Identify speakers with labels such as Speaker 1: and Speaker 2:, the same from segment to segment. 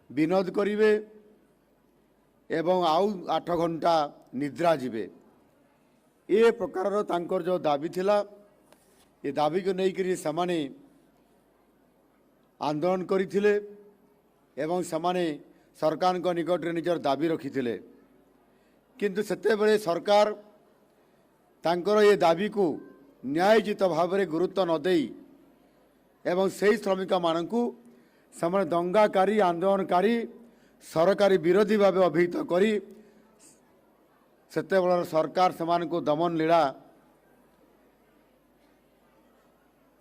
Speaker 1: विनोद करिवे एवं आउ 8 घंटा निद्रा जीवे ए प्रकार तांकर जो दाबी थिला ये दाबी को लेकर समाने आंदोलन करथिले एवं समाने सरकार को निकट रे निजर दाबी रखिथिले किंतु सेते बेले सरकार तांकर ये दाबी को न्यायोचित भाव में गुरुत्व न देई एवं से श्रमिक मानकू समाने दंगाकारी आंदोलनकारी सरकारी विरोधी भाव अभिहित करी सेते बेलर सरकार समान को दमन लीला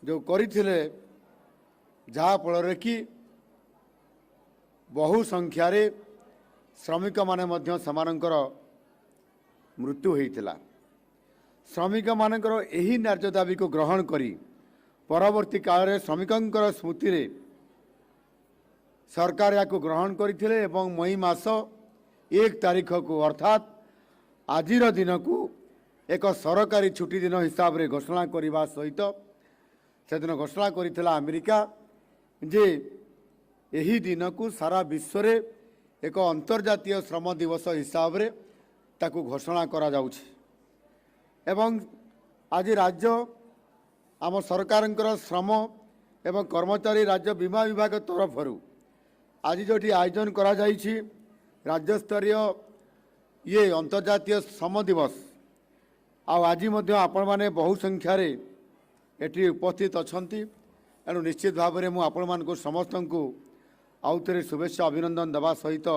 Speaker 1: जो करथिले जहा फल कि बहु संख्यार श्रमिक माने मध्य समानकर मृत्यु होइतिला। श्रमिक मानकर एही न्याय दाबी को ग्रहण करी परवर्ती काल में श्रमिकंकर स्मृति रे सरकार या ग्रहण करथिले एवं मई मास 1 तारीख को अर्थात आजिर दिन को एक सरकारी छुट्टी दिन हिसाब रे घोषणा करने सहित से दिन घोषणा करिथिला अमेरिका जे यही दिन को सारा विश्व रे एक अंतर्जातीय श्रम दिवस हिसाब रे ताकू घोषणा करा जाउछि एवं आज राज्य आम सरकार श्रम एवं कर्मचारी राज्य बीमा विभाग तरफ आज जो आयोजन करा जाइछि राज्य स्तरीय ये अंतर्जातीय श्रम दिवस आज आपण माने बहु संख्यार एटी उपस्थित अछंती एणु निश्चित भाव में मुझे समस्त को आउ थे शुभेच्छा अभिनंदन देवा सहित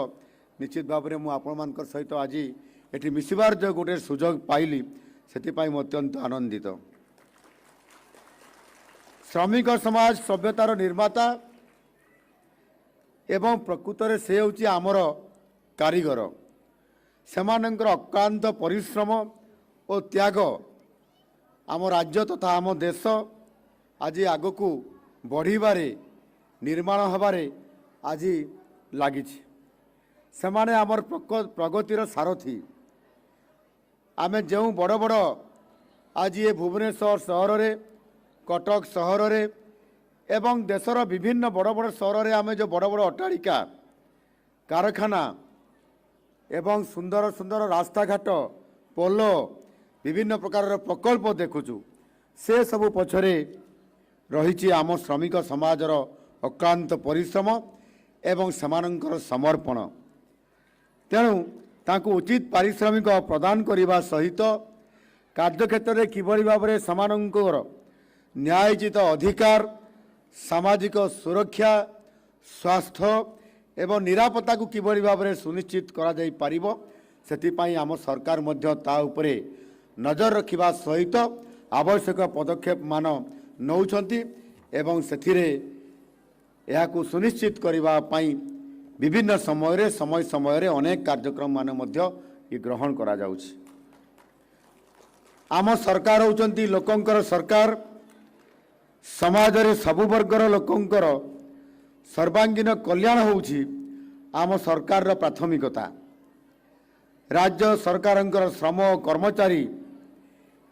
Speaker 1: निश्चित भाव में मुझे सहित आज ये मिसबार जो गोटे सुजोग पाइली से अत्यंत आनंदित। श्रमिक समाज सभ्यतार निर्माता एवं प्रकृत में से हूँ आमर कारीगर सेमानंकर अक्लांत परिश्रम और त्याग आम राज्य तथा आम देश आज आग को बढ़िबारे निर्माण हबारे आज लगी सेमाने आमर प्रगतिर सारथी आमे जो बड़ बड़ आज ये भुवनेश्वर सहर रे कटक सहर रे एवं देशर विभिन्न बड़ बड़ सहर रे आमे जो बड़ बड़ अट्टालिका कारखाना एवं सुंदर सुंदर रास्ताघाट पोल विभिन्न प्रकार प्रकल्प देखुचु से सबु पछरे रही आम श्रमिक समाजर अक्लांत परिश्रम एवं समानंकर समर्पण तेणु ताकू उचित पारिश्रमिक प्रदान करने सहित कार्यक्षेत्र में किभली भाव में समानंकर न्यायोचित अधिकार सामाजिक सुरक्षा स्वास्थ्य एवं निरापत्ता को किभली भाव में सुनिश्चित करा जाई पारिबो सेतिपाई आम सरकार मध्य ता उपरे नजर रखिबा सहित आवश्यक पदक्षेप मान नौछंती एवं सेथिरे याकू सुनिश्चित करबा पई विभिन्न समय समय अनेक कार्यक्रम मान मध्य ये ग्रहण करा जाउछि। आम सरकार होचंती लोकंकर सरकार समाज रे सबु वर्गर लोकंकर सर्वांगीन कल्याण होउछि आम सरकार रा प्राथमिकता। राज्य सरकारंकर श्रम कर्मचारी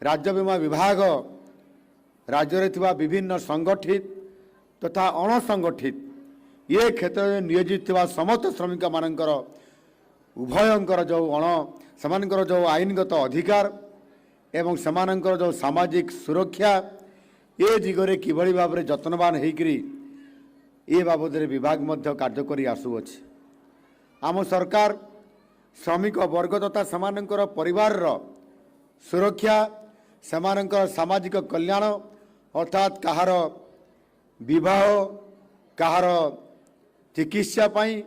Speaker 1: राज्य बीमा विभाग राज्य रे थिबा विभिन्न संगठित तथा अणसंगठित ये क्षेत्र में नियोजित थिबा समस्त श्रमिक मानकर उभयंकर जो समानकर जो आईनगत अधिकार एवं समानकर जो सामाजिक सुरक्षा ये दिगरे किभली भाव में जत्नवान होकरी ये बाबद विभाग मध्य कार्यकरी आसुअछि। आम सरकार श्रमिक वर्ग तथा समानकर परिवार सुरक्षा समानकर सामाजिक कल्याण अर्थात कहार विवाह कहार चिकित्सा पाई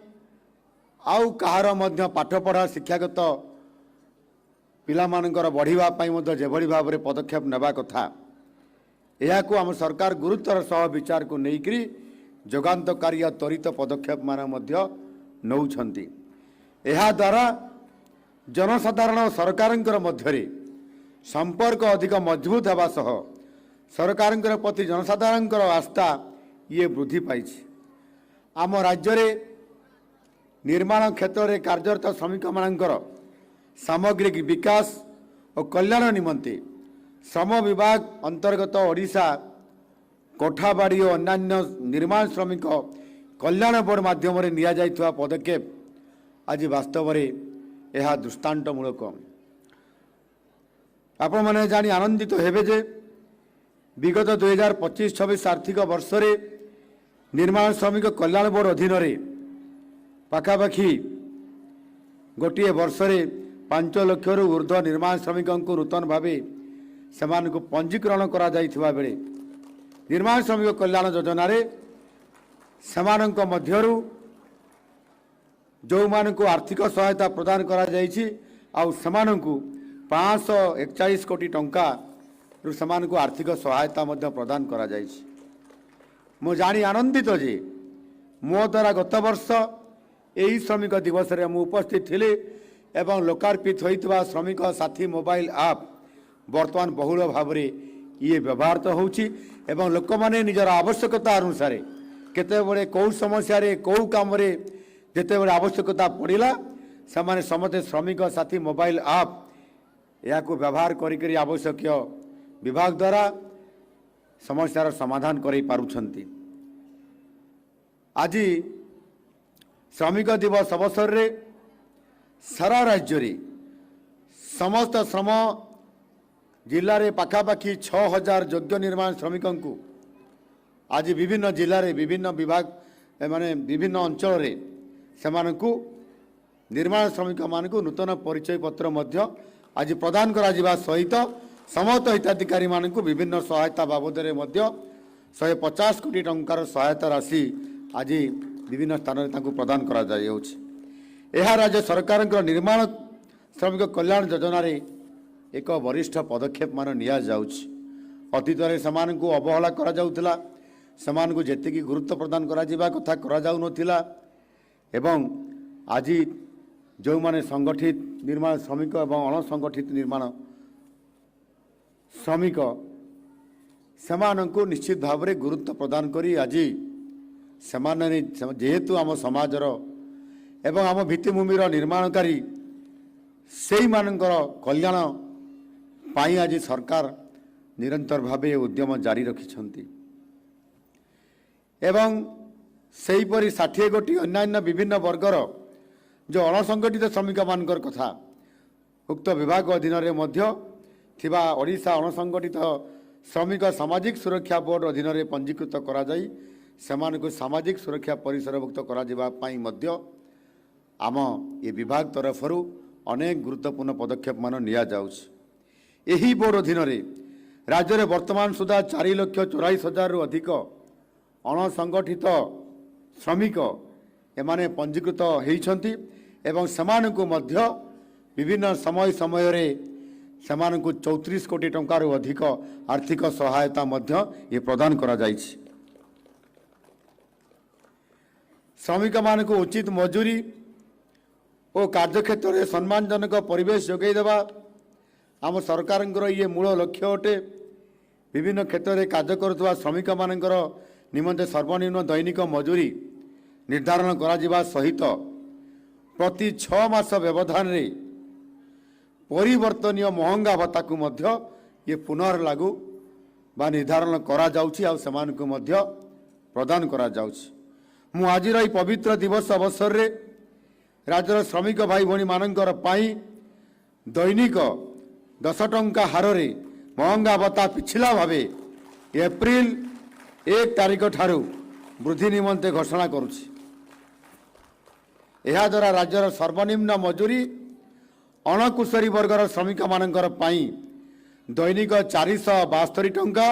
Speaker 1: आउ कहार मध्य पाठपढ़ा शिक्षागत पिलामानंकर बढ़िबा पाई मध्य जेभली भाव में पदक्षेप नेबा कथा यह आम सरकार गुरुत्वर सह विचार को लेकरी जोगान्तकारी त्वरित पदक्षेप मान मध्य नौछंती। एहा द्वारा जनसाधारण सरकारंकर मध्यरे संपर्क अधिक मजबूत होगा सह सरकारंकर प्रति जनसाधारणंकर आस्था ये वृद्धि पाई। आम राज्य रे निर्माण क्षेत्र में कार्यरत श्रमिक मानकर सामग्रिक विकास और कल्याण निमंते श्रम विभाग अंतर्गत ओडिशा कोठाबाड़ी और अन्य निर्माण श्रमिक कल्याण बोर्ड माध्यम निया जाइथुवा पदक्षेप आज वास्तव में यह दृष्टांतमूलक। आपण मैंने जानी आनंदित हेबे जे विगत 2025-26 आर्थिक वर्ष रे निर्माण श्रमिक कल्याण बोर्ड अधीन पाखापाखि गोटे वर्ष रे 5 लाख रु ऊर्ध्व निर्माण श्रमिक नूतन भाव से पंजीकरण करा जाइथिबा बेले निर्माण श्रमिक कल्याण योजना रे सेमानक मध्यरु जो मानक आर्थिक सहायता प्रदान करा जाइछि आउ सेमानकु 541 कोटी टंका रु सेमानकु आर्थिक सहायता मध्य प्रदान करा जाइछि। मु जानी आनंदित जे मो द्वारा गत वर्ष यही श्रमिक दिवस रे मु उपस्थित थिले एवं लोकार्पित होइतबा श्रमिक साथी मोबाइल ऐप वर्तमान बहुल भाव में ये व्यवहार तो होछि एवं लोक माने निजर आवश्यकता अनुसार केते बड़े कौ समस्या रे कौ काम रे जेते बड़े आवश्यकता पड़िला से समस्त श्रमिक साथी मोबाइल ऐप या को व्यवहार करी आवश्यक विभाग द्वारा समस्यार समाधान कर पारुछंती। आज श्रमिक दिवस अवसर रे सारा राज्य रे समस्त श्रम जिले में पाखापाखि 6000 योग्य निर्माण श्रमिकों को आज विभिन्न जिले में विभिन्न विभाग माने विभिन्न अंचल रे सेमानकु निर्माण श्रमिक मानकु नूतन परिचय पत्र मध्य आज प्रदान करा जिबा सहित समस्त हिताधिकारी मानकु विभिन्न सहायता बाबद रे मध्य 150 कोटी टंकार सहायता राशि आज विभिन्न स्थान में प्रदान करा जायछि। यह राज्य सरकार निर्माण श्रमिक कल्याण योजना रे एक वरिष्ठ पदक्षेप मान निया जाउछि। अतीत रे समानकु अवहेला करा जाउतिला समानकु जेतिकी गुरुत्व प्रदान करा जिबा कथा करा जाउ नथिला एवं आज जो माने संगठित निर्माण श्रमिक एवं अणसंगठित निर्माण श्रमिक सेमानंकु निश्चित भाव में गुरुत्व प्रदान करी आज सेमाने जेहेतु आम समाजर एवं आम भित्तिभूमिर निर्माणकारी सेई मानकर कल्याण पाई आज सरकार निरंतर भावे उद्यम जारी रखिछंती एवं सेहीपरि 60 कोटी अन्यान्य विभिन्न वर्गर जो अणसंगठित श्रमिक मानकर कथा उक्त विभाग अधीन रे मध्य थिबा ओडिशा अणसंगठित श्रमिक सामाजिक सुरक्षा बोर्ड अधीन रे पंजीकृत करा जाई सेमानकु सामाजिक सुरक्षा परिसरभुक्त करा जिबा पाई मध्य आम ये विभाग तरफरु अनेक गुरुत्वपूर्ण पदक्षेप मान निया जाउछि। एही बोर्ड अधीन रे राज्य रे वर्तमान सुधा 4,84,000 रु अधिक अणसंगठित श्रमिक एमाने पंजीकृत होइछंती एवं सेमानकु मध्य विभिन्न समय समय रे सेमानकु 34 कोटी टंकार अधिक आर्थिक सहायता मध्य ये प्रदान करा जाइछि। श्रमिक मानकु उचित मजूरी और कार्यक्षेत्र में सम्मानजनक परिवेश जोगाई देवा आम सरकार ये मूल लक्ष्य अटे। विभिन्न क्षेत्र में कार्य करुवा श्रमिक मानकर निमंते सर्वनिम्न दैनिक मजूरी निर्धारण करा जिबा सहित प्रति 6 मास व्यवधान रे परिवर्तनीय महंगा भत्ता को मध्य ये पुनर्लागू बा निर्धारण करा जाउछि आ सेमानकु मध्य प्रदान करा जाउछि। मु आजिर ई पवित्र दिवस अवसर रे राज्यर श्रमिक भाई भणी मानकर पाई दैनिक 10 टंका हार रे महंगा भत्ता पिछला भावे एप्रिल 1 तारिख ठारू वृद्धि निमंते घोषणा करुछि। यह द्वारा राज्यर सर्वनिम्न मजूरी अणकुशरी वर्गर श्रमिक मानकर पाई दैनिक 472 टंका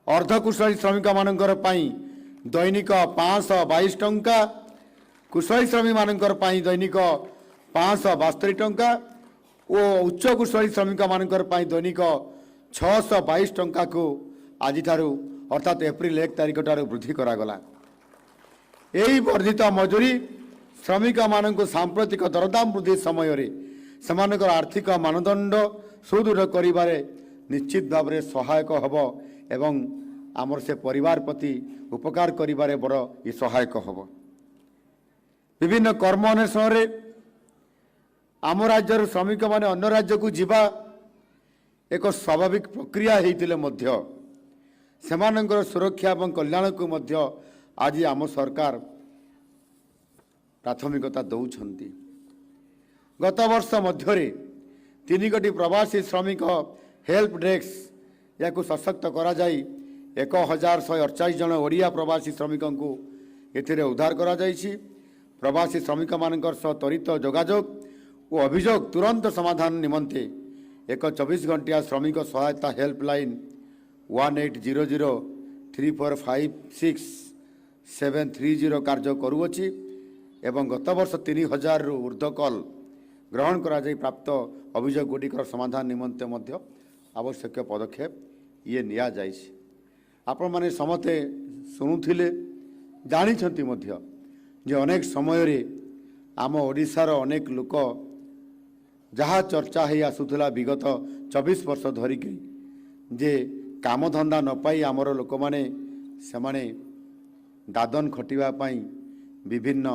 Speaker 1: अर्धकुशली श्रमिक मानकर पाई दैनिक 522 टंका कुशली श्रमिक मानकर पाई दैनिक 572 टंका और उच्च कुशली श्रमिक मानकर पाई दैनिक 622 टंका को आज ठारू अर्थात एप्रिल 1 तारिख ठारू वृद्धि करागला। यही वर्धित मजूरी श्रमिक मानक सांप्रतिक दरदाम वृद्धि समय रे सेमानकर आर्थिक मानदंड सुदृढ़ करिबारे निश्चित भाव में सहायक हब एवं आमर से परिवार प्रति उपकार करिबारे बड़ ये सहायक हब। विभिन्न कर्म अन्वेषण रे आम राज्यर श्रमिक माने अन्य राज्य को जीवा एक स्वाभाविक प्रक्रिया हेतिले मध्य सेमानकर सुरक्षा एवं कल्याण को मध्य आज आम सरकार प्राथमिकता दौरान। गत वर्ष मध्य 3 कोटी प्रवासी श्रमिक हेल्प डेस्क या सशक्त करा जाई 1148 जन ओडिया प्रवासी श्रमिक को एथिरे उद्धार करा जाइछि। प्रवासी श्रमिक मानकर सह त्वरित जोगाजोग और अभियोग तुरंत समाधान निमंते एक 24 घंटिया श्रमिक सहायता हेल्पलाइन 18003456 कार्य करुअछि एवं गत वर्ष 3000 रु ऊर्ध्व कल ग्रहण करा जाई प्राप्त अभियोग गुड़िकर समाधान निमंते मध्य आवश्यक पदक्षेप ये निया जाइछि। आपण माने समते शुणुथिले जानिछंती मध्य जे अनेक समय रे आम ओडिशार अनेक लोक जहाँ चर्चा है आसूला विगत 24 वर्ष धरिक जे काम धंदा न पाई आमर लोक माने सेमाने दादन खटिबा पाई विभिन्न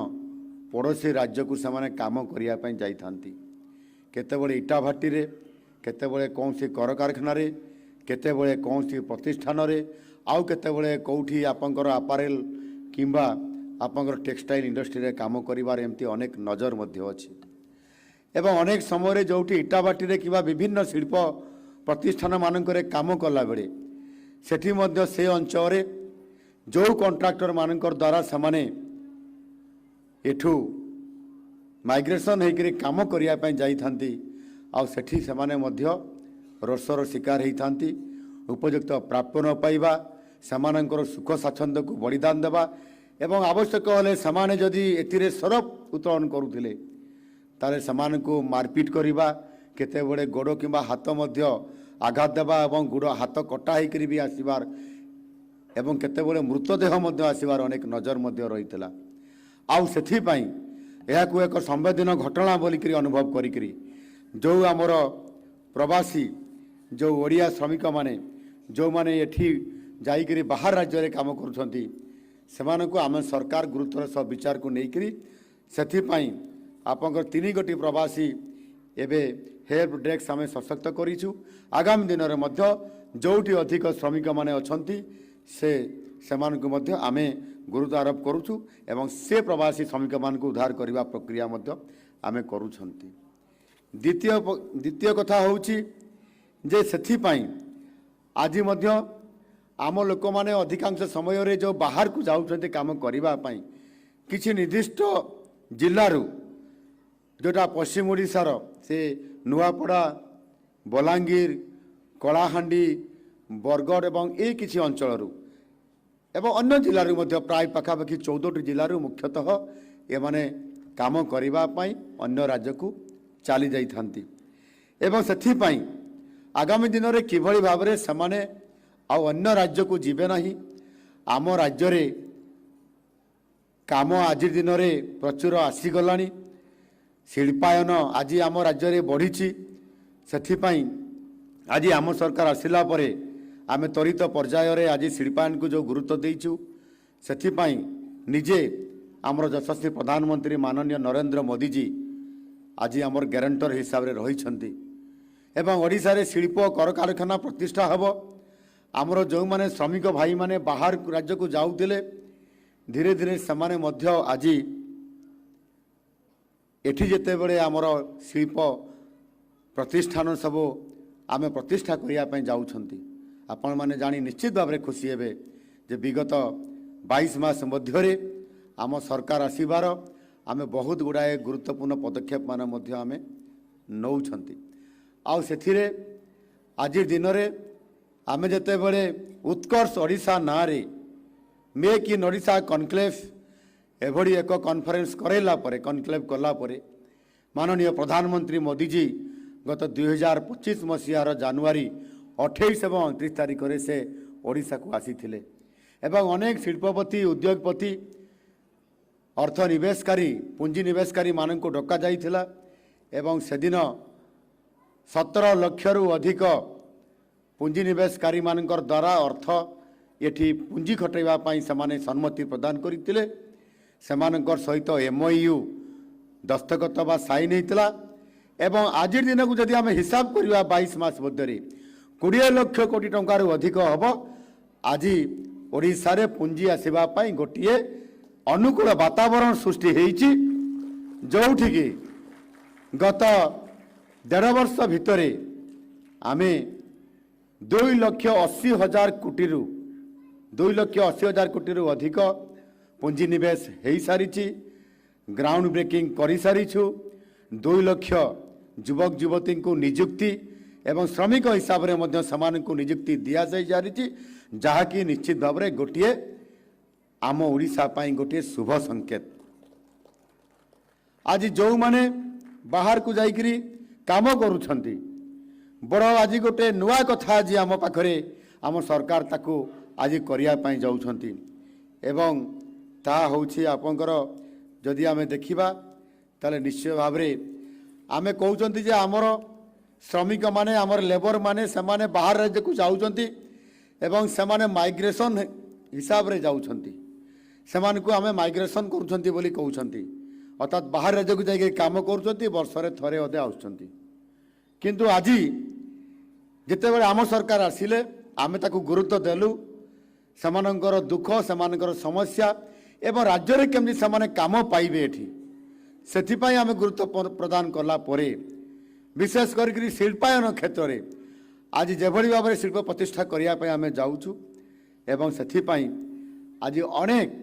Speaker 1: पड़ोसी राज्य को सेमाने काम करिया पाई जाई थांती। केतेबेले इटा भाटी रे, केतेबेले कौनसी कर कारखाना रे, केतेबेले कौनसी प्रतिष्ठान रे, आउ केतेबेले कौठी आपंकर अपारेल किंबा आपंकर टेक्सटाइल इंडस्ट्री रे काम करिवार एमती अनेक नजर मध्य अछि। एवं अनेक समय जो इटाबाटी रे किबा विभिन्न शिल्प प्रतिष्ठान मानकरे काम कला बेले सेठी मध्य से अंचल जो कॉन्ट्रैक्टर मानकर द्वारा समाने एठू माइग्रेशन होकर काम करिया पय जाई थांती आ सेठी समाने मध्य रोषर शिकार होई थांती। उपयुक्त प्राप्य न पाइबा समानकर सुख स्वाच्छंद को बलिदान देवा एवं आवश्यक हेले समाने जदि एथिरे सरफ उत्तोलन करुथिले ताले समान को मारपीट करिबा, केतेबेले गोड़ किंबा हाथ मध्य आघात देवा एवं गोड़ हाथ कटा होकर भी आसबार एवं केतेबेले मृतदेह मध्य आसबार अनेक नजर मध्य रहीतला। आउ सेथिपाई एहाकु एक संवेदन घटना बोलिकरी अनुभव करिकरी जो आमर प्रवासी जो ओडिया श्रमिक माने जो माने एठी जाइकरी बाहर राज्य रे काम करुछंती सेमानकु आम सरकार गुरुत्वर सह विचार को नेइकरी सेथिपाई आपंकर 3 कोटी प्रवासी एवं हेल्प डेस्क आम सशक्त करूँ। आगामी दिन में मध्य जोटी अधिक श्रमिक माने अछंती से आम गुरुत्व आरोप करुचु एवं से प्रवासी श्रमिक मान को उद्धार करने प्रक्रिया आम करुछंती। द्वितीय कथा होउची जे सेथिपाई आज मध्य आम लोक माने अधिकांश समय रे जो बाहर को जाउछंती काम करिबा पई किछि निर्दिष्ट जिल्लारू जोटा पश्चिम ओडिशार से नुआपड़ा, बलांगीर, कलाहांडी, बरगढ़ एवं ए किछि अंचलरू एवं अन्य जिल्लारू मध्य प्राय पाखापाखि 14टी जिल्लारू मुख्यतः ए माने काम करिबा पई अन्य राज्य को चली जाई थांती एवं सेथिपाई आगामी दिन में किभଳି भाबरे समाने आ अन्य राज्य को जीवे नाही। आम राज्य रे काम आज दिन में प्रचुर आसीगलानी। शिल्पायन आज आम राज्य में बढ़ी से आज आम सरकार आसिला परे आम त्वरित पर्यायर आज शिल्पायन को जो गुरुत्व देचु से निजे आमर यशस्वी प्रधानमंत्री माननीय नरेंद्र मोदी जी आज आमर ग्यारंटर हिसाब से रही एवं ओडिशा रे शिल्प कर कारखाना प्रतिष्ठा हब। आमर जो माने श्रमिक भाई माने बाहर राज्य को जाऊले धीरे धीरे समाने मध्य आज एठी जेते बड़े आमर शिल्प प्रतिष्ठान सब आम प्रतिष्ठा करने जाऊँगी। आपण माने जानी निश्चित भाव में खुशी हेबे जे विगत 22 मास मध्य आम सरकार आसीबार आम बहुत गुड़ाए गुरुत्वपूर्ण पदक्षेप मान मध्य आम नौछंती। आउ सेथिरे आज दिन में आम जेते बड़े उत्कर्ष ओडिशा ना रे मेक इन ओडिशा कनक्लेव एभली एक कॉन्फ्रेंस करेला परे कनक्लेव कला परे माननीय प्रधानमंत्री मोदी जी गत 2025 मसीहार जानुआरी 28 एवं 29 तारीख में से ओडिशा को आसीथिले एवं अनेक शिल्पपति उद्योगपति अर्थनिवेशकारी पुंजीनिवेशकारी मान को डका जाइथिला एवं सेदिन 17 लाख रु अधिक पुंजीनिवेशकारी मानकर द्वारा अर्थ एठी पुंजी खटाइबा पई समाने सम्मति प्रदान करथिले। सेमानकर सहित MOU दस्तखत बा साइन होता एवं आज दिन को जदि आम हिसाब करवा 22 मास मध्य 20 लाख कोटी टंकार अधिक हम आज ओडिशारे पुंजी आसिबा पाई गोटिए अनुकूल वातावरण सृष्टि होईची जोठी की गत 1.5 वर्ष भितर आमे 2,80,000 कोटी 2,80,000 कोटी अधिक पुंजी निवेश हो सारी ग्राउंड ब्रेकिंग कर सारीछु 2 लाख युवक युवती को नियुक्ति एवं श्रमिक हिसाब से मध्य समान को नियुक्ति दि जारी जहाँकि निश्चित भाव में गोटे आम ओडिशा पाई गोटे शुभ संकेत। आज जो माने बाहर को जाइकरी काम करुछंती बड़ आज गोटे नुआ कथा आज आम पाखरे आम सरकार ताकू आज करिया पाई जाउछंती एवं ता होछि आपनकर जदि आमे देखिबा ताले निश्चय भाव रे आमे कहउछंती जे हमर श्रमिक माने हमर लेबर माने समाने बाहर राज्य को जाउछंती एवं समाने माइग्रेशन हिसाब रे जाउछंती समान को आमे माइग्रेशन करुछंती बोली कहउछंती अर्थात बाहर राज्य को जाइके काम करुछंती वर्षरे थरे अदे आउछंती किंतु आज जिते बड़े आम सरकार आसिले आमे ताकू गुरुत्व देलु समानकर दुख समानकर समस्या एवं राज्य रे केमि समाने काम पाइबे एठी सेथिपाई आमे गुरुत्व प्रदान करला परे विशेष करके शिल्पायन क्षेत्र में आज जेभली भाव में शिल्प प्रतिष्ठा करने आम जाऊँ एवं सेथिपाई आज अनेक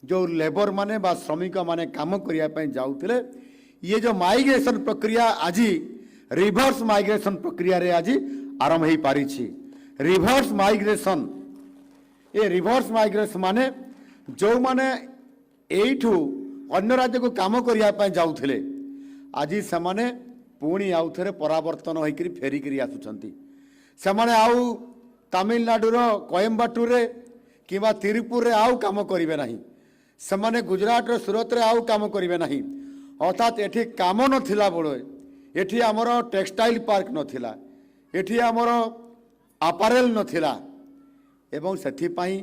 Speaker 1: जो लेबर माने बा श्रमिक माने काम करने जाऊले ये जो माइग्रेशन प्रक्रिया आज रिभर्स माइग्रेशन प्रक्रिया रे आज आरंभ हो पारी रिभर्स माइग्रेशन ये रिभर्स माइग्रेशन माने जो माने एठू अन्य राज्य को काम करने जाऊले आज से पुणी आउ थे परावर्तन होकर फेरिकी आसुंच से आउ तमिलनाडुर कोयम्बाटूर कि तिरुपुर रे आउ काम करेंगे ना से गुजरात सूरत रे आउ काम करेंगे ना अर्थात एठी काम नथिला बड़े एठी आमर टेक्सटाइल पार्क नथिला एठी आमर आपारेल नथिला एवं सेथिपाई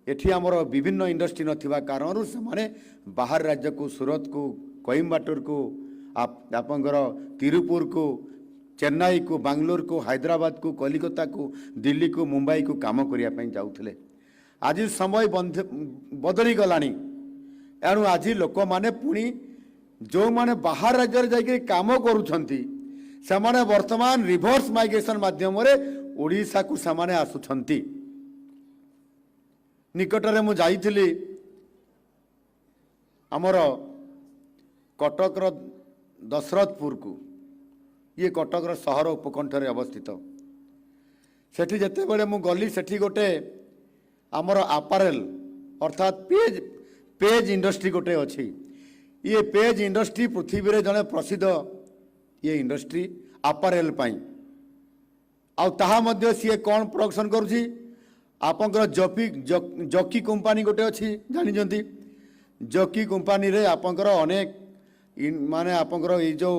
Speaker 1: एठी आमर विभिन्न इंडस्ट्री नथिबा कारणरू से बाहर राज्य को सूरत को कोयम्बाटूर को आपंकर तिरुपुर को चेन्नई को बांग्लोर को हैदराबाद को कलिकता को दिल्ली को मुंबई को काम करने जाऊले आज समय बदली गलानी एणु आज लोक माने पुणी जो माने बाहर राज्य जाकर काम करुछंती सेमाने वर्तमान रिभर्स माइग्रेशन माध्यम रे ओडिशा को सेमाने आसुछंती निकटरे मु जाइथिली हमर कटक दशरथपुर को ये कटक सहर उपकंठरे अवस्थित सेठी जेते बेले मु गली सेठी गोटे आमर आपारेल अर्थात पेज इंडस्ट्री गोटे अच्छी ये पेज इंडस्ट्री पृथ्वी रे जने प्रसिद्ध ये इंडस्ट्री आपारेल पाई आउ ताहा मध्य सी कौन प्रोडक्शन करुछि आपंकर जकी कंपनी गोटे अच्छी जानी जकी कंपनी रे आपंकर अनेक माने आपंकर ये जो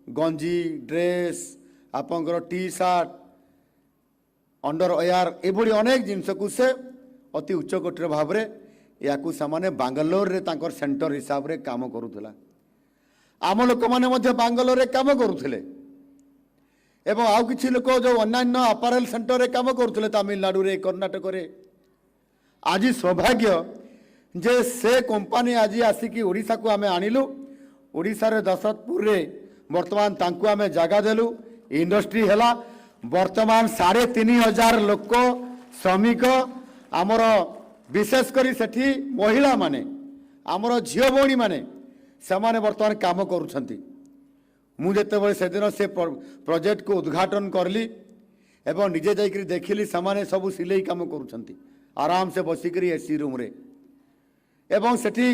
Speaker 1: गंजी ड्रेस आपंकर टी शर्ट अंडरवेयर एभली अनेक जिनस को से अति उच्च कोटर भाव में या से बांगालोर रे तांकर सेंटर हिसाब रे काम करुला आम लोक मैंने बांगालोर रे काम करुले एवं आउ किछि लोक जो अन्य अपारेल सेंटर रे काम करुले तमिलनाडु रे कर्णाटक रे आज सौभाग्य जे से कंपनी आज आसिकी ओडिशा को आमे आनिलु ओडिशा रे दशरथपुर रे वर्तमान तांकु आमे जागा देलु इंडस्ट्री हैला वर्तमान 3,500 लोक श्रमिक आमर विशेष करी सेठी महिला माने आमर झियो भौणी माने समाने वर्तमान काम करुछंती मु जेतेबेले से दिन से प्रोजेक्ट को उद्घाटन करली एवं निजे जाइकरी देखिली समाने सब सिलाई काम करुछंती आराम से बसिकरी एसी रूम रे एवं सेठी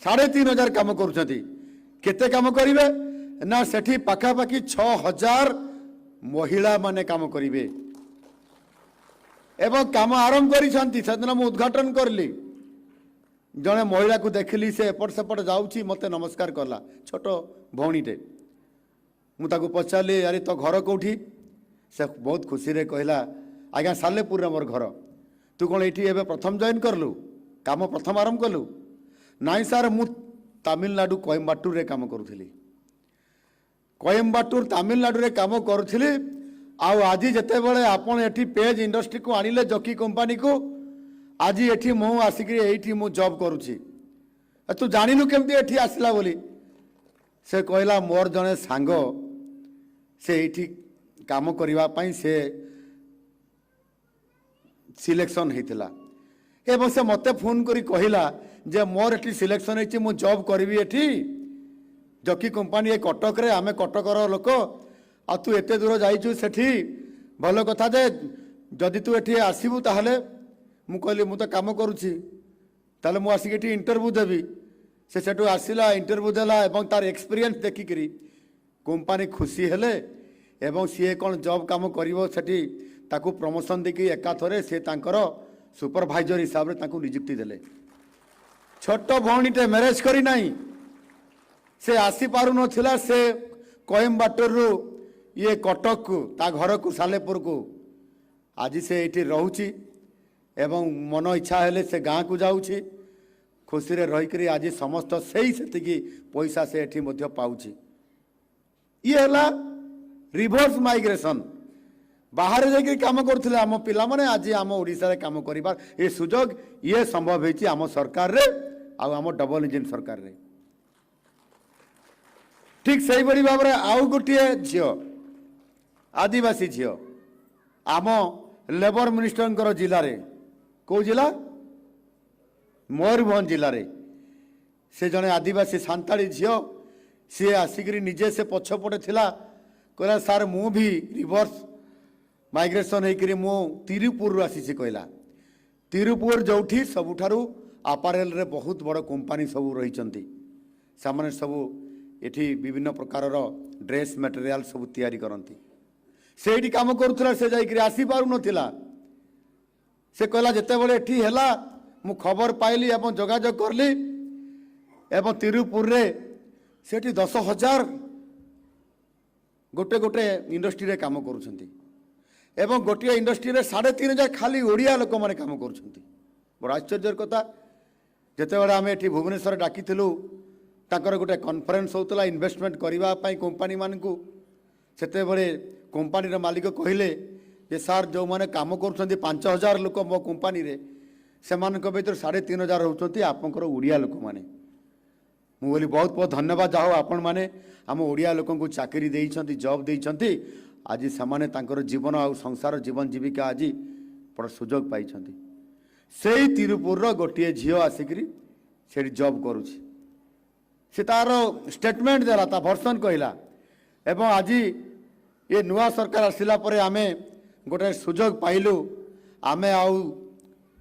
Speaker 1: 3,500 काम करुछंती केते काम करिवे ना सेठी पाखापाखि 6,000 महिला माने काम करिवे एवं काम आरंभ करिसंती सेदिन मु उद्घाटन करली जने महिला को देखिली से एपट सेपट जाउची मते नमस्कार करला छोट भौणीटे मु ताको पचारली अरे तो घर कोठी से बहुत खुशी रे कहला आज्ञा सालेपुर रे मोर घर तू कौन ये प्रथम जॉइन करलु काम प्रथम आरंभ कलु नाई सार मु तमिलनाडु कोयम्बाटूर रे काम करुथली कोयम्बाटूर तमिलनाडु रे काम करुथली आउ आज जितेबले आपण एठी पेज इंडस्ट्री को आनिले जकी कंपनी को आज एठी मु आसिक एठी मु जॉब करुछि तू जानिनु केमती एठी आसिला बोली से कहला मोर जने सांग से एठी काम करिवा पई से सिलेक्शन हेतिला एवं से मते फोन करी कहला जे मोर एठी सिलेक्शन हेछि मु जॉब करबी एठी जकी कंपनी ए कटक रे आमे कटकर लोक आ तू एते दूर जाइछु सेठी भल कथा जे जदि तू एठी आसीबू ताहले मु कहली मु तो काम करूछि ताले मु आसिक एठी इंटरव्यू देबी से सेठू आसिला इंटरव्यू देला एवं तार एक्सपीरियंस देखिकरी कंपनी खुशी हेले एवं सी कौन जॉब काम करिवो सेठी ताकू प्रमोशन देखी एकाथरे से तांकर सुपरवाइजर हिसाब रे ताकू नियुक्ति देले छोट भौणीटे मैरेज करी नाही से आसी पारु नथिला से कोयम्बाटूर रु ये कटक को ता घर को सालेपुर को आज से ये रोची एवं मन इच्छा हेले से गाँ को जाऊँगी खुशी रे रही आज समस्त सही से पैसा से एठी मध्य पाउची ये हला रिवर्स माइग्रेशन बाहर जाकर काम करथिले आम पिला माने आज आम ओडिसा रे काम करिबार ए सुजोग ये संभव होईची आम सरकार रे आम डबल इंजिन सरकार रे ठीक सही बड़ी भाव में आउ गोटे झील आदिवासी झील आम लेबर मिनिस्टर जिले रे कौ जिला मयूरभंज जिले रे से जने आदिवासी सांताली झील सी आसिक निजे से पछपटे थिला कहला सार मु भी रिवर्स माइग्रेशन होकर मु तिरुपुर आसी कहला तिरुपुर जोठी सबुठारु आपारेल रे बहुत बड़ कंपनी सब रही सामान्य सबू एठी विभिन्न प्रकार ड्रेस मटेरियल सब तैयारी करती से काम करुला से जाकर आसी पारु नथिला से कहला जिते बड़े एठी हैला मु खबर पाइली एवं जोगाजोग करली एवं तिरुपुर रे सेठी 10,000 गोटे गोटे इंडस्ट्री रे काम करुछंती एवं गोटे इंडस्ट्री रे 3,500 खाली ओडिया लोक माने काम करुछंती बड़ आश्चर्यर कथा जिते बड़े आम एठी भुवनेश्वर डाकिथिलु ताकर गोटे कॉन्फ्रेंस होतला इन्वेस्टमेंट करबा पई कंपनी मान को सेते बड़े कंपनी रे मालिक कहिले जे सार जो माने काम करुछंती 5,000 लोक मो कंपनी रे सेमानक भीतर 3,500 रहउछंती आपनकर ओडिया लोक माने मु बोली बहुत बहुत धन्यवाद जाओ आपण माने आम ओडिया लोक को चाकरी देइछंती जॉब देइछंती आज सेमाने तांकर जीवन आ संसार जीवन जीविका आज बड़ सुजोग पाइछंती सेही तिरुपुर रो गोटिए झियो आसिकरी सेठी जॉब करूछि से तार स्टेटमेंट देला ता भर्सन कहला एवं आज ये नुआ सरकार आसिला परे आमे गोटे सुजोग पाइलु आमे आउ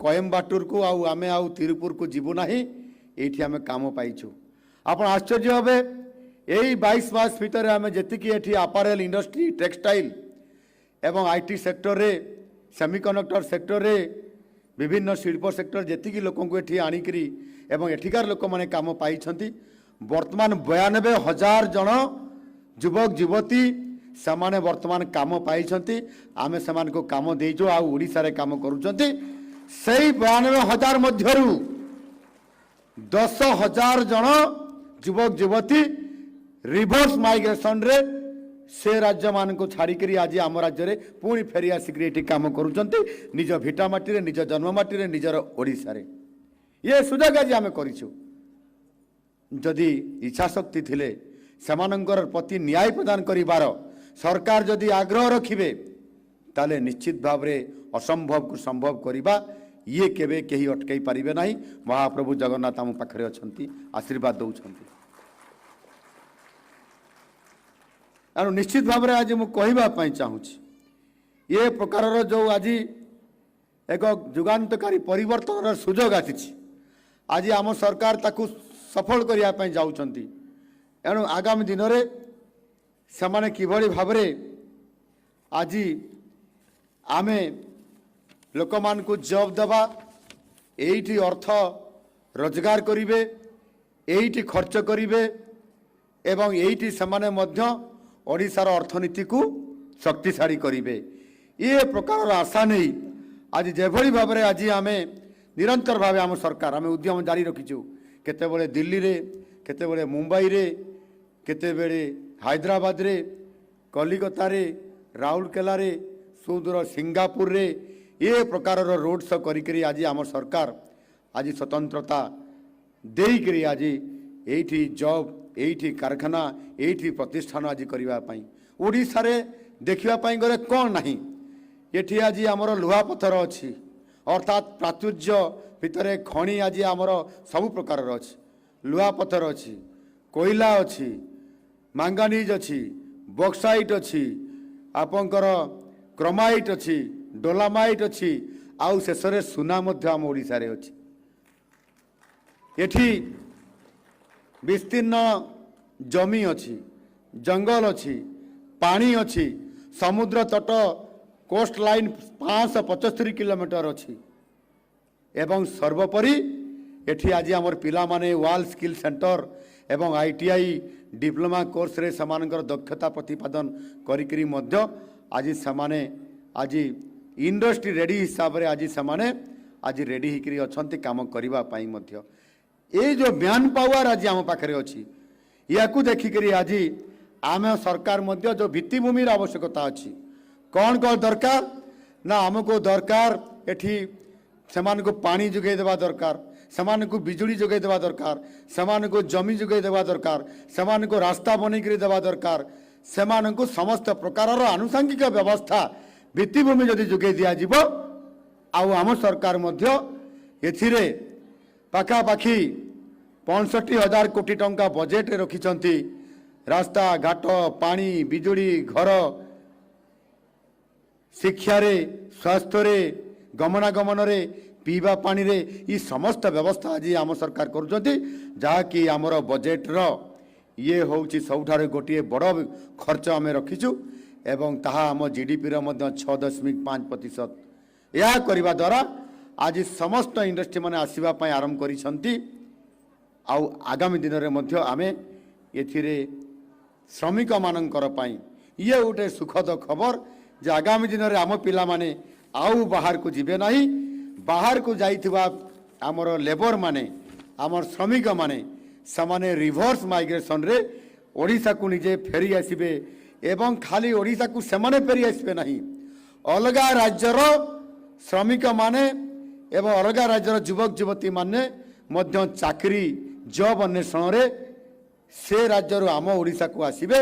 Speaker 1: कोयम्बाटूर को आमे आउ तिरुपुर को जीवु नाही एठी आमे काम पाइछु आपण आश्चर्य होबे यही 22 मास भीतर आमे जेतिकी एठी अपारेल इंडस्ट्री टेक्सटाइल एवं आईटी सेक्टर रे सेमीकंडक्टर सेक्टर रे विभिन्न शिल्प सेक्टर जेतिकी लोकों को एठी आनिकरी एवं एठिकार लोक माने काम पाइछंती वर्तमान 92,000 जन युवक युवती सेमाने वर्तमान काम पाइछंती आमे सेमान को काम देइजो आ ओडिसा रे काम करूछंती सेही 92,000 मध्यरु 10,000 जन युवक युवती रिवर्स माइग्रेशन रे से राज्य मान को छाड़ी करी आज आम राज्य रे पुणी फेरी आसिक एठी काम करूछंती निज भिटामाटी रे निज जन्ममाटी रे निजर ओडिसा रे ये सुजोग आज आमे करिछु जदि इच्छा शक्ति थिले सेमानंकर प्रति न्याय प्रदान करिबार सरकार जदि आग्रह रखिबे ताले निश्चित भाव रे असंभव को संभव करिबा ये केबे केही अटकाई पारिबे नाही महाप्रभु जगन्नाथ आम पाखरे अछंती आशीर्वाद दउछंती आरो निश्चित भाव रे आज मु कहिबा पई चाहूछि ये प्रकार जो आज एक जुगान्तकारी परिवर्तन सुजोग आछि आज आम सरकार ताकू सफल करिया पई जाउछंती एणु आगामी दिन रे सेमाने किभଳି भाबरे आज आमे लोक मान को जॉब दबा एठी अर्थ रोजगार करिवे एठी खर्च करिवे एवं एठी सेमाने मध्य ओडिशार अर्थनीति को शक्तिशाली करिवे ये प्रकार आशा नहीं आज जेभଳି भाबरे आज आमे निरंतर भाव आम सरकार आम उद्यम जारी रखीचु केतेबेले दिल्ली रे केतेबेले मुंबई रे केतेबेले हैदराबाद रे कलिकता रे राउरकेला सुदूर सिंगापुर रे ये प्रकार रोड शो करी आज आम सरकार आज स्वतंत्रता देकरी आज एठी जॉब एठी कारखाना एठी प्रतिष्ठान आज करने ओडिशा रे देखापी गले कौन नहीं ये आज आमर लुहा पथर अच्छी अर्थात प्राचुर्य भितर खणी आज आमर सबु प्रकार अच्छी लुहा पथर अच्छी कोयला अच्छी मांगानीज अच्छी बक्साइट अच्छी आपंकर क्रोमाइट अच्छी डोलामाइट अच्छी आउ शेष सुना आम ओडिशा रे अच्छी एठी विस्तीर्ण जमी अच्छी जंगल अच्छी पानी अच्छी समुद्र तट कोस्ट लाइन 575 किलोमीटर अच्छी एवं सर्वोपरि एठी आज आमर पिला माने वाल स्किल सेंटर एवं आईटीआई डिप्लोमा कोर्स रे समानकर दक्षता प्रतिपादन करी मध्य आज समाने आज इंडस्ट्री रेडी हिसाब रे आज समाने आज रेडी हिकरी अछंती काम करबा पाई मध्य ये जो मैन पावर आज आम पाखे अच्छी या देखिक आज आम सरकार मध्य जो भित्तिभूमि आवश्यकता अच्छी कौन कौन दरकार ना आमको दरकार एठी सेमान को पानी जोगे देवा दरकार सेमान को बिजुली जोगे देवा दरकार सेमान को जमी जोगे देवा दरकार सेमान को रास्ता बनईक देवा दरकार सेमान को समस्त प्रकार आनुषंगिक व्यवस्था भित्तिभूमि जदि जोगे दिज्व आम सरकार मध्य एथिरे पाखापाखि 65,000 कोटी टंका बजेट रखिंट रास्ता घाट पानी बिजुली घर शिक्षा रे स्वास्थ्य रे गमनागमन रे पीवा पानी रे ये समस्त व्यवस्था आज आम सरकार करुँच जहाँकि आमर बजेट रो ये हूँ सबुठार गोटे बड़ खर्च आम रखीचु एवं ताहा आम जीडीपी रो 6.5%। यह करने द्वारा आज समस्त इंडस्ट्री मैंने आसवाई आरंभ करिसंती आउ आगामी दिन में मध्य आमे एथिरे श्रमिक मानकर पाई ये गोटे सुखद खबर जे आगामी दिन में आम पिला माने आउ बाहर को जीवे नहीं बाहर को जाइथिबा आमर लेबर माने आमर श्रमिक माने समाने रिवर्स माइग्रेशन रे ओडिशा को निजे फेरी आसबे एवं खाली ओडिशा को सेमाने फेरी आसबे नहीं अलगा राज्यर श्रमिक माने एवं अलग राज्यर युवक युवती माने मध्य चाकरी जॉब अन्वेषण रे से राज्य आम ओडिशा को आसबे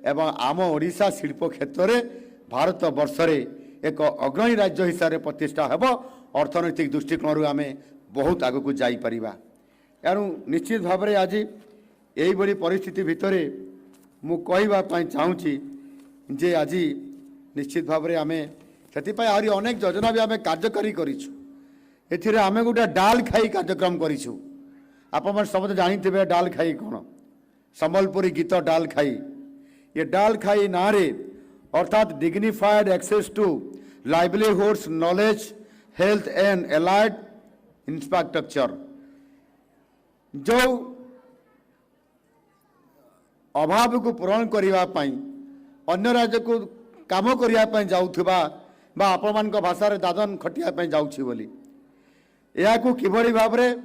Speaker 1: एवं आम ओडिशा शिल्प क्षेत्र में भारत वर्ष रे एक अग्रणी राज्य हिसाब से प्रतिष्ठा हेब अर्थनैतिक दृष्टिकोण आम बहुत आग को जापर एणु निश्चित भाव में आज यही परिस्थिति भितर मु कहवाई चाहूँगी जे आज निश्चित भाव में आम से अनेक योजना भी आम कार्यकारी करूँ एथिरे आमे गोटे डाल खाई कार्यक्रम करिछु आपण समझ जानिथिबे डाल खाई कौन संबलपुरी गीत डाल खाई ये डाल खाई ना रे अर्थात dignified access to livelihoods knowledge health and allied infrastructure जो अभाव को पूरण करने अन्य राज्य को काम करने जाऊथबा बा आपण मानक भाषा रे दादन खटिया जाउछि बोली या किभली भाव में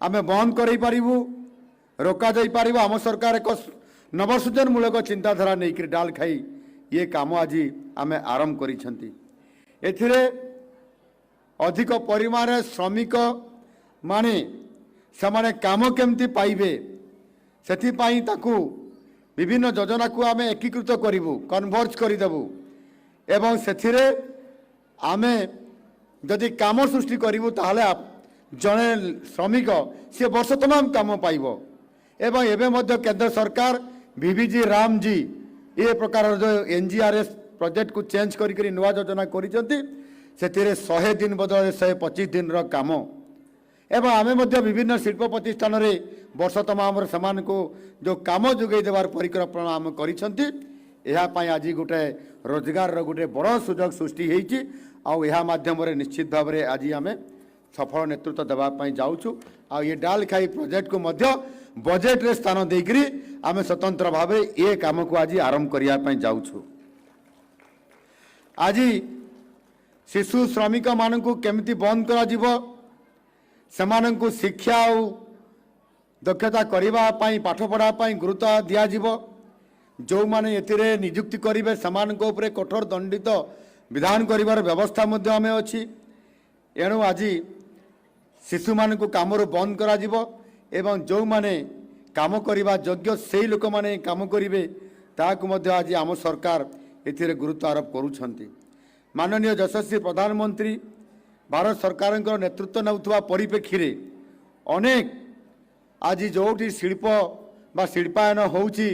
Speaker 1: आम बंद कर रोका जाई पारिबो आम सरकार एक नवसृजनमूलक चिंताधारा नहीं डाल खाई ये काम आज आम आरंभ करिसेंती एथिरे अधिक परिमाण श्रमिक माने समाने काम केमती पाइबे सेथिपाई ताकू विभिन्न योजना को आम एकीकृत करूँ कन्वर्ज करदेबू एवं सेथिरे आमे जदि काम सृष्टि करूँ ताहले जड़े श्रमिक सी वर्ष तमाम काम पाइब एवं एवं मध्य केंद्र सरकार वीवीजी रामजी ये प्रकार जो एनजीआरएस प्रोजेक्ट को चेंज करी नुआ योजना करिसेंती सेतिरे 100 दिन बदल 125 दिन रो काम एवं आमे मध्य विभिन्न शिल्प प्रतिष्ठान रे वर्ष तमाम समान को जो काम जोगई देवार परिकल्पना आम करिसेंती यह आज गोटे रोजगार गोटे बड़ सुजोग सृष्टि होती आउ माध्यम निश्चित भाव में आज आम सफल नेतृत्व देवाई जाऊँ आ ये डाल खाई प्रोजेक्ट को मध्य बजेट रे स्थान देकरी आम स्वतंत्र भाव ये काम को आज आरंभ करने जाऊँ। आज शिशु श्रमिक मान को केमती बंद कर शिक्षा और दक्षता करने पाठ पढ़ापी गुरुत्व दिज्व जो माने एथिरे नियुक्ति करिवे समान को उपरे कठोर दंडित विधान करिवार व्यवस्था मध्य आमे अछि। एणु आज शिशु मान को काम बंद करा जिवो एवं जो माने काम करिवा योग्य से लोक माने काम करिवे ताकु मध्य आज आम सरकार एथिरे गुरुत्व आरोप करूछंती। माननीय यशस्वी प्रधानमंत्री भारत सरकार नेतृत्व नौथुवा परिप्रेक्षी रे अनेक आज जोटी शिल्प बा शिल्पायन होउची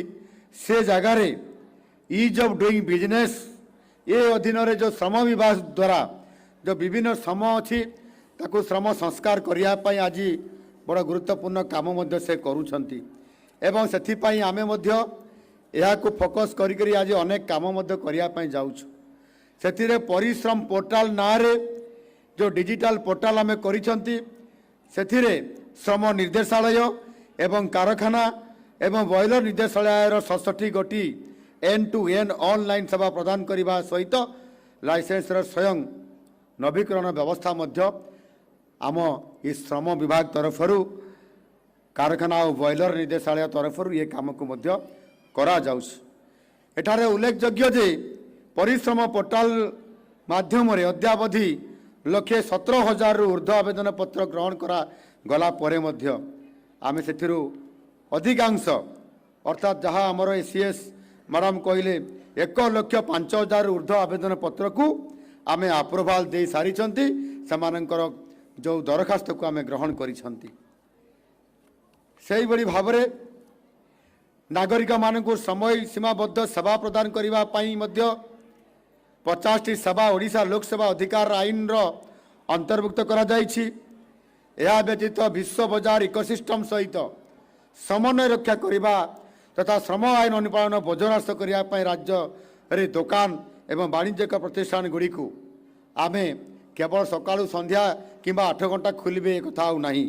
Speaker 1: से जगार इज ऑफ डूइंग बिजनेस ये अधीन रे जो श्रम विभाग द्वारा जो विभिन्न श्रम अच्छी ताकू श्रम संस्कार करने आज बड़ गुरुत्वपूर्ण काम मध्य से करूछंती एवं सेथिपाई आमे मध्य को फोकस करी आज अनेक काम मध्य करने जाउछु। सेथिरे परिश्रम पोर्टाल नारे जो डिजिटल पोर्टाल आमे करिछंती सेथिरे श्रम निर्देशालय एवं कारखाना एवं बॉयलर निर्देशालय 67 गोटी एन टू एन ऑनलाइन सेवा प्रदान करने सहित लाइसेंस स्वयं नवीकरण व्यवस्था मध्य आम इस श्रम विभाग तरफरु कारखाना और बॉयलर निर्देशालय तरफरु ये काम को मध्य करा जाउछ। एठारे उल्लेखयोग्य जे परिश्रम पोर्टाल माध्यम अद्यावधि 1,17,000 रु ऊर्ध्व आवेदन पत्र ग्रहण करा गला परे मध्य आमे सेथिरु अधिकांश अर्थात जहाँ आमर एसीएस मैडम कहले 1,05,000 ऊर्ध्व आवेदन पत्र को आमे अप्रूवाल दे सारी सेमानंकर जो दरखास्त को आमे ग्रहण करिसंती। सेही बड़ी भावरे नागरिक मानकु समय सीमाबद्ध सेवा प्रदान करिवा पाई मध्य 50टी सेवा ओडिशा लोकसेवा अधिकार आईन रो अंतर्भुक्त करा जाइछि। या व्यतीत विश्व बजार इकोसिस्टम सहित समन्वय रक्षा करिबा तथा श्रम आईन अनुपालन बोझ ह्रास करिया पाई राज्य रे दुकान एवं वाणिज्यिक प्रतिष्ठान गुड़ी को आमे केवल सकाळु संध्या किंबा 8 घंटा खोलिबे कथा आउ नाही।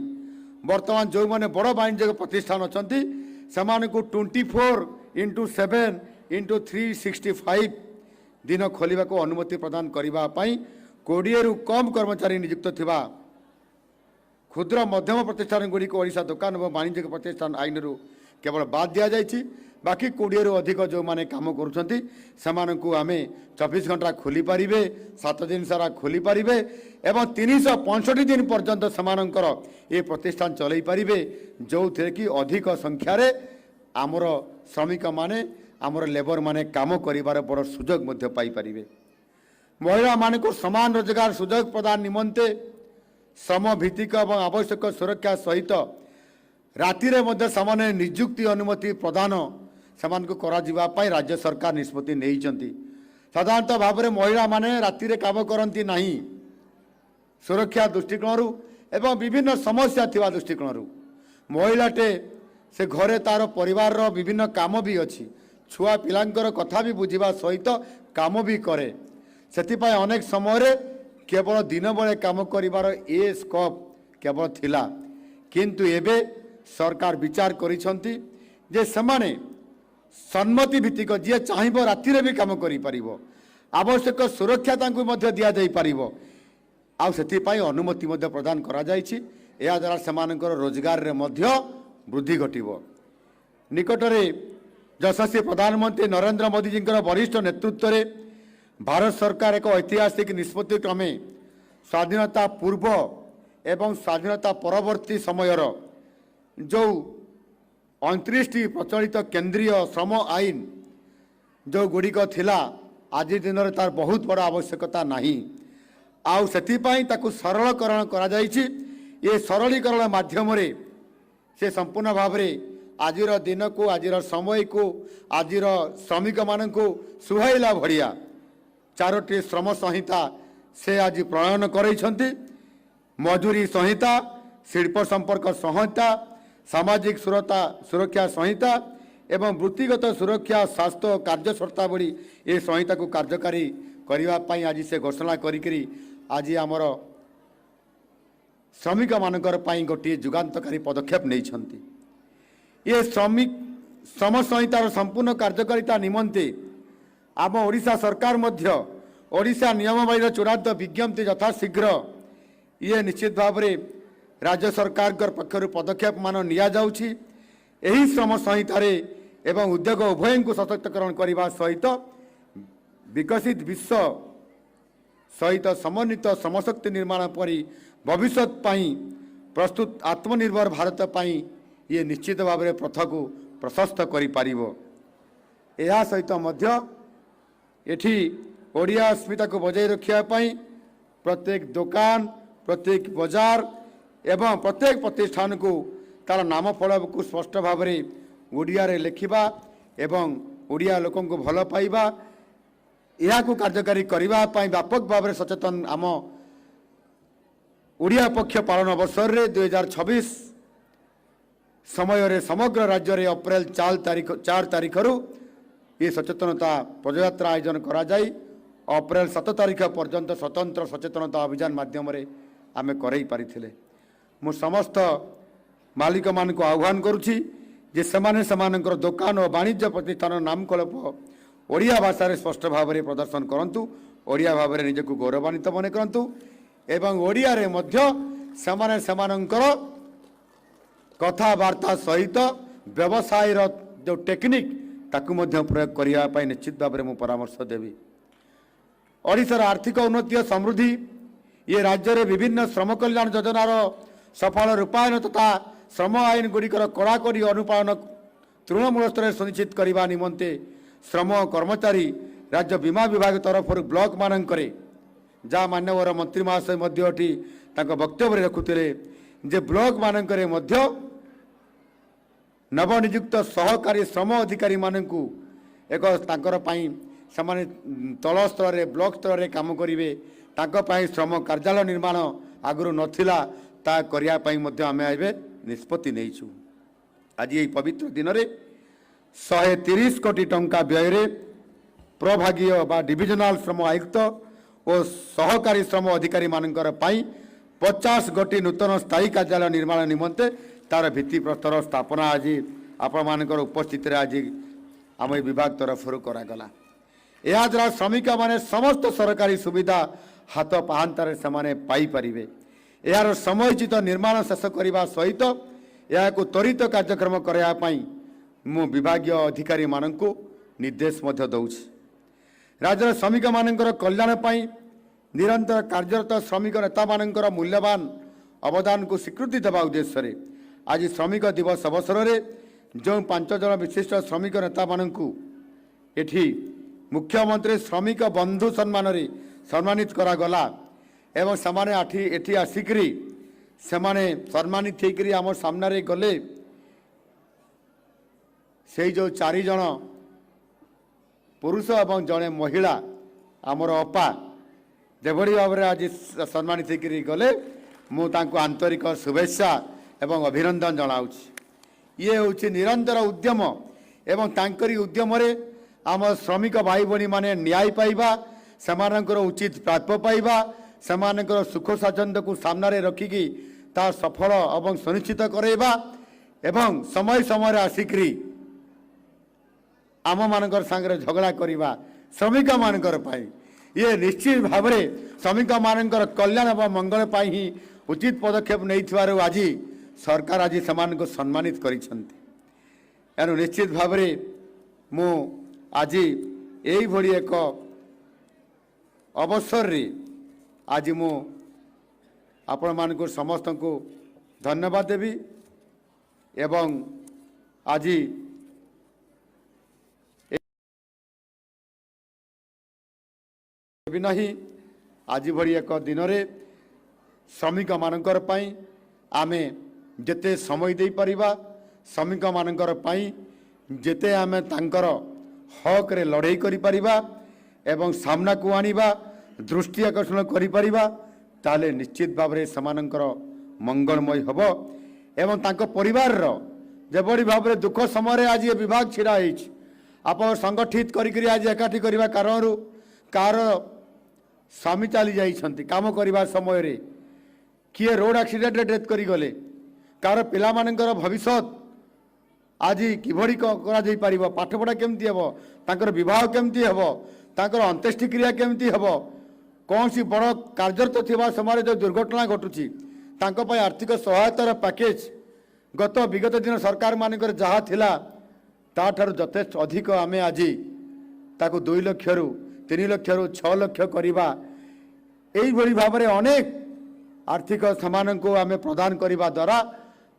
Speaker 1: वर्तमान जो माने बड़ वाणिज्यिक प्रतिष्ठान अछंती समान को 24x7x365 दिन खोलिबा को अनुमति प्रदान करिबा पाई 20 रु कम कर्मचारी नियुक्त थिबा क्षुद्र मध्यम प्रतिष्ठान गुड़ी को ओडिशा दुकान और वाणिज्यिक प्रतिष्ठान आईन रु केवल बाद दिया जाइछि। बाकी 20 रु अधिक जो माने काम करूछंती सेमानकु आमे 24 घंटा खोली पारिबे 7 दिन सारा खोली पारिबे एवं 365 दिन पर्यंत सेमानकर ये प्रतिष्ठान चलई पारिबे जो थे कि अधिक संख्यार आमर श्रमिक माने आमर लेबर माने काम करिवार बड़ सुजोग मध्य पाई पारिबे। महिला मानक समान रोजगार सुजोग प्रदान निमंते श्रम भित्तिक और आवश्यक सुरक्षा सहित रातिरे मध्य सामान्य नियुक्ति अनुमति प्रदान समान को करा जिबा पाई राज्य सरकार निष्पत्ति नेइचंती। साधारणतः भाव में महिला माने रातिरे काम करती नहीं सुरक्षा दृष्टिकोणरू एवं विभिन्न समस्या थिबा दृष्टिकोणरू महिलाटे से घरे तार परिवार रो विभिन्न काम भी अच्छी छुआ पिलांकर कथा भी बुझिबा सहित काम भी करे सेतिपाई अनेक समय रे केवल दिन बेले काम करिवार ए स्कोप केवल थिला किंतु एबे सरकार विचार करिसंती जे समाने सम्मति भित्तिक जी चाहिए राति भी काम करिपारिबो आवश्यक सुरक्षा तांकु मध्य दिया जाई पारिबो आ सेतिपाई अनुमति मध्य प्रदान करा जाइछि। या द्वारा सेमानकर रोजगार रे मध्य वृद्धि घटिबो। निकटरे यशस्वी प्रधानमंत्री नरेंद्र मोदी जी वरिष्ठ नेतृत्व रे भारत सरकार एक ऐतिहासिक निष्पत्ति क्रमे स्वाधीनता पूर्व एवं स्वाधीनता परवर्ती समयर जो 29टी प्रचलित केंद्रीय श्रम आईन जो गुड़िक थिला आज दिन में तार बहुत बड़ा आवश्यकता नहीं आउ सेतिपाई ताकु सरलीकरण करा जाइछि। ये सरलीकरण माध्यम रे से संपूर्ण भाव में आजिर दिन को आजिर समय को आजिर श्रमिक मान को सुहाइला भड़िया 4टी श्रम संहिता से आज प्रणयन करैछंती। मजूरी संहिता शिल्प संपर्क संहिता सामाजिक सुरक्षा संहिता एवं वृत्तिगत सुरक्षा स्वास्थ्य कार्य शर्तावली ये संहिता को कार्यकारी करने आज से घोषणा करी आज आमर श्रमिक मानकर गोटे जुगान्तकारी पदक्षेप नहीं। ये श्रम संहितार संपूर्ण कार्यकारिता निमंते आम ओडिशा सरकार मध्य ओडिशा नियमावली चूड़ांत विज्ञप्ति यथाशीघ्र ये निश्चित भाव में राज्य सरकार पक्षर पदक्षेप मान निया जाउछि। एही श्रम संहितार एवं उद्योग उभय को सशक्तकरण करने सहित विकसित विश्व सहित समन्वित समशक्ति निर्माण परी भविष्य प्रस्तुत आत्मनिर्भर भारत पाई ये निश्चित भाव में पथ को प्रशस्त कर सहित एठी ओडिया अस्मिता को बजाय रखापी प्रत्येक दुकान प्रत्येक बाजार एवं प्रत्येक प्रतिष्ठान को तार नाम फल को स्पष्ट भाव में ओडिया रे लिखिबा एवं ओडिया लोकों को भल पाइबा यह को कार्यकारी करने व्यापक भाव में सचेतन आम ओडिया पक्ष पालन अवसर रे 2026 समय रे समग्र राज्य रे अप्रैल 4 तारीख रु ये सचेतनता पदयात्रा आयोजन करा जाई अप्रैल 7 तारीख पर्यंत स्वतंत्र सचेतनता अभियान माध्यम रे आमे करई पारिथिले। मु समस्त मालिक मान को आह्वान करुछि जे समाने समानकर दुकान और वाणिज्य प्रतिष्ठान नामकल्प ओडिया भाषा रे स्पष्ट भाव में प्रदर्शन करंतु ओडिया भाव में निजक गौरवान्वित मन करंतु एवं ओडिया रे मध्य समाने समानकर कथावार्ता सहित व्यवसाय जो टेक्निक ताकू मध्य प्रयोग करने निश्चित भाव में परामर्श देवी। ओडिशार आर्थिक उन्नति और समृद्धि ये राज्य में विभिन्न श्रम कल्याण योजनार सफल रूपायन तथा श्रम आईन गुड़िकर कड़ाकड़ी अनुपालन तृणमूल स्तर सुनिश्चित करने निमंते श्रम कर्मचारी राज्य बीमा विभाग तरफ ब्लॉक मानकरे जहाँ मान्यवर मंत्री महाशय वक्तव्य रखुते जे ब्लॉक मानकरे मध्य नवनियुक्त सहकारी श्रम अधिकारी मानकु एक तांकर पाई समाने तल स्तर रे ब्लॉक स्तर रे काम करिवे तांको पाई श्रम कार्यालय निर्माण आगुरु नथिला ता करिया पाई मध्य आमे आइबे निष्पत्ति नेइछु। आज ये पवित्र दिन रे 130 कोटी टंका व्यय रे प्रभागीय बा डिविजनल श्रम आयुक्त और सहकारी श्रम अधिकारी मानकर पाई 50 गोटी नूतन स्थायी कार्यालय निर्माण निमंते तार भित्तिप्रस्तर स्थापना आज आपण मानकर उपस्थित रे आज आम विभाग तरफ करागला। यह द्वारा श्रमिक माने समस्त सरकारी सुविधा हाथ पाहांतारे समाने पाई परिबे। यार समयोचित निर्माण शेष करने सहित यह त्वरित कार्यक्रम करने मु विभागीय अधिकारी मानक निर्देश दौछि। राज्य श्रमिक मानकर कल्याण पाई निरंतर कार्यरत श्रमिक नेता मानकर मूल्यवान अवदान को स्वीकृति देवा उद्देश्य आज श्रमिक दिवस अवसर में जो 5 जन विशिष्ट श्रमिक नेता मानकु एठी मुख्यमंत्री श्रमिक बंधु सम्मान रे सम्मानित करागला एवं समाने एठी आसिकरी समाने सम्मानित होकर आम सामने गले से जो 4 जन पुरुष एवं जड़े महिला आमर अपा जेभली भाव में आज सम्मानित होकर गले मुझे आंतरिक शुभेच्छा एवं अभिनंदन जनाऊँगी। ये हूँ निरंतर उद्यम एवं तांकरी उद्यम रे आम श्रमिक भाई भणी माने न्याय पाइबा सेमानकर उचित प्राप्य पाइबा सेमानकर सुख स्वाच्छंद को सामने रखिकी ता सफल एवं सुनिश्चित करवा एवं समय समय आसिकी आम मानकर सांगरे झगड़ा करवा श्रमिक मानकर पाई ये निश्चित भाव में श्रमिक मानकर कल्याण एवं मंगल पाई ही उचित पदक्षेप नहीं आज सरकार आज समान को सम्मानित करें निश्चित भाव में मु आज यही भली एक अवसर रे आज मु आपण मान को समस्त को धन्यवाद देवी एवं आज नहीं आज भली एक दिन रे श्रमिक मानकर पाई आमे जेते समय दे परिबा श्रमिक मानकर पाई जेते आमे तांकर हक रे लड़ाई करि परिबा एवं सामना को आनिबा दृष्टि आकर्षण करि परिबा ताले निश्चित भाव में समानकर मंगलमय हब एवं तांको परिवार रो जेबड़ी भाव में दुख समय आज ये विभाग छिड़ा होइछ आप संगठित करी आज एकाठी करबा कारणरू कार स्वामी चली जाइछंती काम करबा समय रे किए रोड एक्सीडेंट रे डेथ करी गले कार पिला मानकर भविष्य आज किभली करा जाई परिबो पाठपढ़ा केमती हेबो तांकर विवाह केमती हेबो तांकर अंत्येष्टि क्रिया केमती हेबो कौन सी बड़ कार्यरत थिबा समय जो दुर्घटना घटुची तांको पय आर्थिक सहायतार पैकेज गत विगत दिन सरकार मानकर जहाँ थिला ताठारु यथेष्ट अधिक आमे आज ताकू 2 लाख रु 3 लाख रु 6 लाख करवा यही भाव में अनेक आर्थिक समान को आमे प्रदान करने द्वारा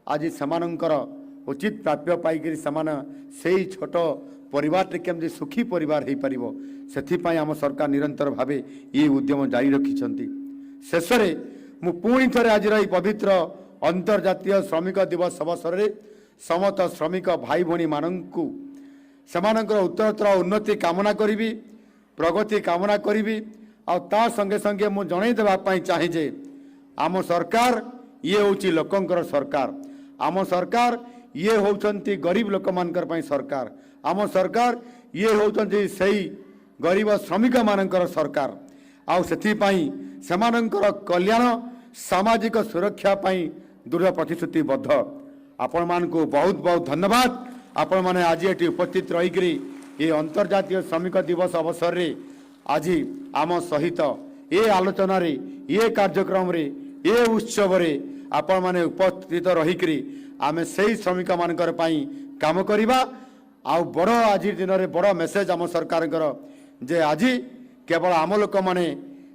Speaker 1: आज सेमानंकर उचित प्राप्य पाई से छोट परिवार केमती सुखी परिवार हो पार से आम सरकार निरंतर भाव ये उद्यम जारी रखिंट शेष में पुणी थे आज पवित्र अंतर्जातीय श्रमिक दिवस अवसर में समस्त श्रमिक भाई भौणी मानू सेमानंकर उत्तरोत्तर उन्नति कामना करी प्रगति कामना करी आ संगे संगे मु जनईदेवाई चाहे जे आम सरकार ये हूँ लोकंकर सरकार आम सरकार ये होती गरीब लोक मानकर सरकार आम सरकार ये होती सही गरीब श्रमिक मानकर सरकार आमानंकर कल्याण सामाजिक सुरक्षा पाई दृढ़ प्रतिश्रुतिबद्ध आपण मान को बहुत बहुत धन्यवाद आपण माने आज ये उपस्थित रही ये अंतर्जातीय श्रमिक दिवस अवसर रे आज आम सहित ये आलोचना रे ये कार्यक्रम रे ये उत्सव रे आपण माने उपस्थित रही आमे सही श्रमिक मानकर पाई काम करिबा आ बड़ आज दिन रे बड़ मेसेज आम सरकार जे आज केवल आम लोक माने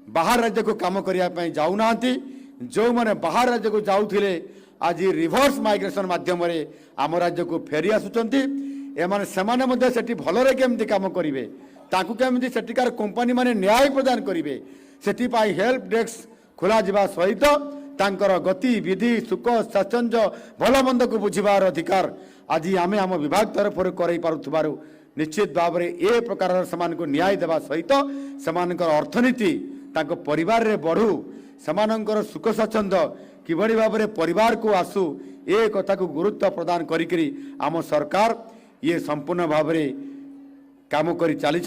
Speaker 1: बाहर राज्य को काम करने जाऊना जो मैंने बाहर राज्य को जाऊे आज रिवर्स माइग्रेशन माध्यम आम राज्य को फेरी आसुंच से भलरे केमती काम करेंगे ताकू केमती सेठिकार कंपनी माने न्याय प्रदान करेंगे से हेल्प डेस्क खोल जा सहित तांकर गति विधि सुख स्वाच्छंद्य भल मंद को बुझार अधिकार आज आम आम विभाग तरफ कर निश्चित भाव में ए प्रकार को न्याय देवा सहित सेमानकर अर्थनीति तांको परिवार रे बढ़ू सेमानकर सुख स्वाच्छंद्य किभली भाव में परिवार को आसू ए कथा को गुरुत्व प्रदान करी आम सरकार ये संपूर्ण भाव में काम कर चली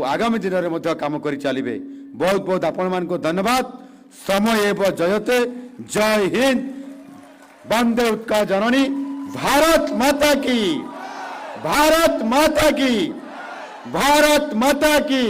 Speaker 1: आगामी दिन में काम कर चलिए बहुत बहुत आपण मान को धन्यवाद समय एव जयते जय हिंद वंदे उत्कल जननी भारत माता की भारत माता की भारत माता की।